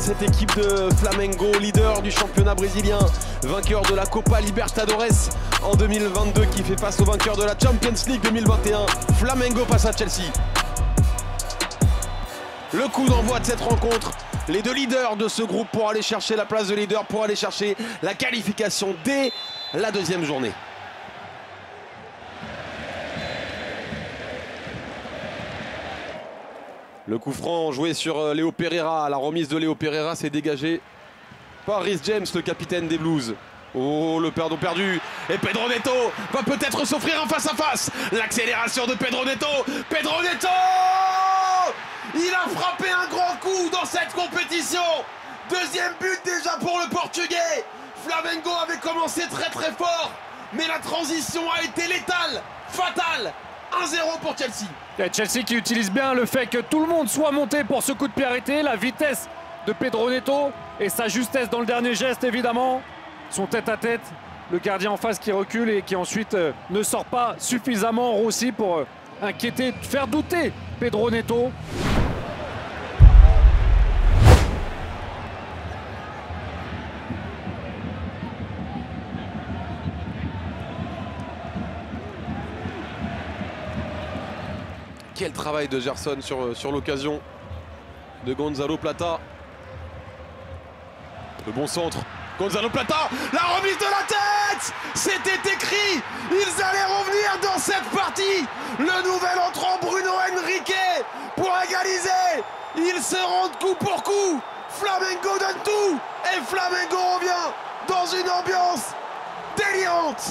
cette équipe de Flamengo, leader du championnat brésilien, vainqueur de la Copa Libertadores en 2022, qui fait face au vainqueur de la Champions League 2021. Flamengo passe à Chelsea. Le coup d'envoi de cette rencontre, les deux leaders de ce groupe pour aller chercher la place de leader, pour aller chercher la qualification dès la deuxième journée. Le coup franc joué sur Léo Pereira. La remise de Léo Pereira s'est dégagée par Reece James, le capitaine des Blues. Oh, le perdon perdu. Et Pedro Neto va peut-être s'offrir un face-à-face. L'accélération de Pedro Neto. Pedro Neto! Il a frappé un grand coup dans cette compétition. Deuxième but déjà pour le Portugais. Flamengo avait commencé très très fort, mais la transition a été létale, fatale. 1-0 pour Chelsea. Et Chelsea qui utilise bien le fait que tout le monde soit monté pour ce coup de pied arrêté, la vitesse de Pedro Neto et sa justesse dans le dernier geste évidemment. Son tête-à-tête, le gardien en face qui recule et qui ensuite ne sort pas suffisamment Rossi pour inquiéter, faire douter Pedro Neto. Quel travail de Gerson sur l'occasion de Gonzalo Plata. Le bon centre. Gonzalo Plata, la remise de la tête! C'était écrit! Ils allaient revenir dans cette partie! Le nouvel entrant Bruno Henrique pour égaliser! Ils se rendent coup pour coup! Flamengo donne tout! Et Flamengo revient dans une ambiance délirante!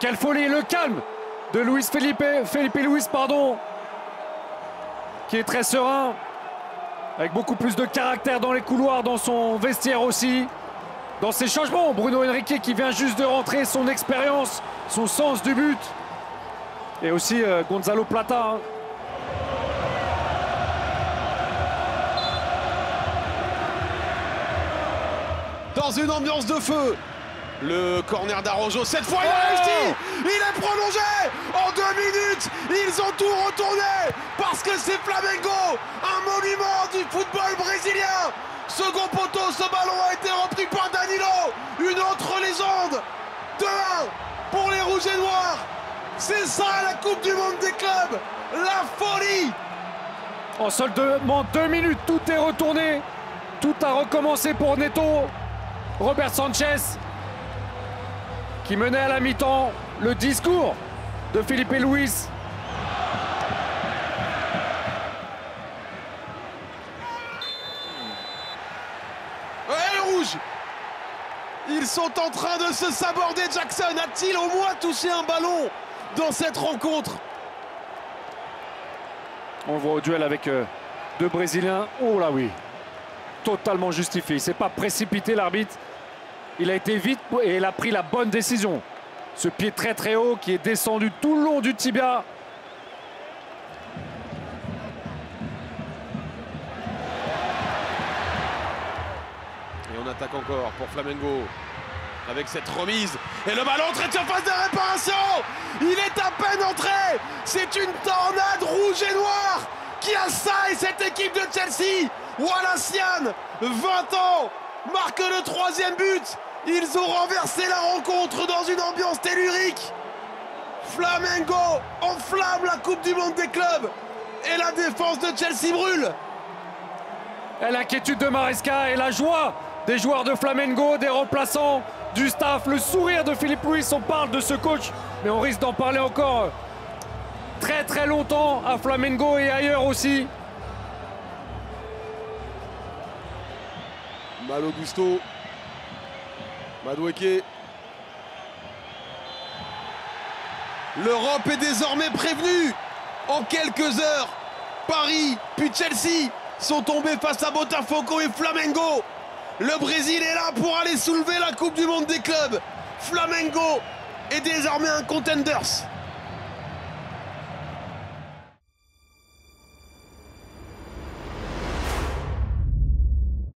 Quelle folie, le calme de Felipe Luis, pardon, qui est très serein, avec beaucoup plus de caractère dans les couloirs, dans son vestiaire aussi, dans ses changements. Bruno Henrique qui vient juste de rentrer, son expérience, son sens du but, et aussi Gonzalo Plata. Dans une ambiance de feu. Le corner d'Arojo, cette fois il a réussi. Il est prolongé en 2 minutes. Ils ont tout retourné parce que c'est Flamengo, un monument du football brésilien. Second poteau, ce ballon a été repris par Danilo. Une autre légende. 2-1 pour les Rouges et Noirs. C'est ça la Coupe du Monde des clubs. La folie. En seulement 2 minutes, tout est retourné. Tout a recommencé pour Neto. Robert Sanchez qui menait à la mi-temps le discours de Felipe Luis. Ouais, le rouge. Ils sont en train de se saborder. Jackson a-t-il au moins touché un ballon dans cette rencontre? On le voit au duel avec deux Brésiliens. Oh là oui, totalement justifié. Il ne s'est pas précipité l'arbitre. Il a été vite et il a pris la bonne décision. Ce pied très très haut qui est descendu tout le long du tibia. Et on attaque encore pour Flamengo avec cette remise. Et le ballon très surface de réparation. Il est à peine entré. C'est une tornade rouge et noire qui assaille cette équipe de Chelsea. Wallacian, 20 ans, marque le 3e but. Ils ont renversé la rencontre dans une ambiance tellurique. Flamengo enflamme la Coupe du Monde des clubs. Et la défense de Chelsea brûle. Et l'inquiétude de Maresca et la joie des joueurs de Flamengo, des remplaçants, du staff, le sourire de Felipe Luis. On parle de ce coach, mais on risque d'en parler encore très très longtemps à Flamengo et ailleurs aussi. Malo Gusto. Madueke. L'Europe est désormais prévenue. En quelques heures, Paris puis Chelsea sont tombés face à Botafogo et Flamengo. Le Brésil est là pour aller soulever la Coupe du Monde des clubs. Flamengo est désormais un contenders.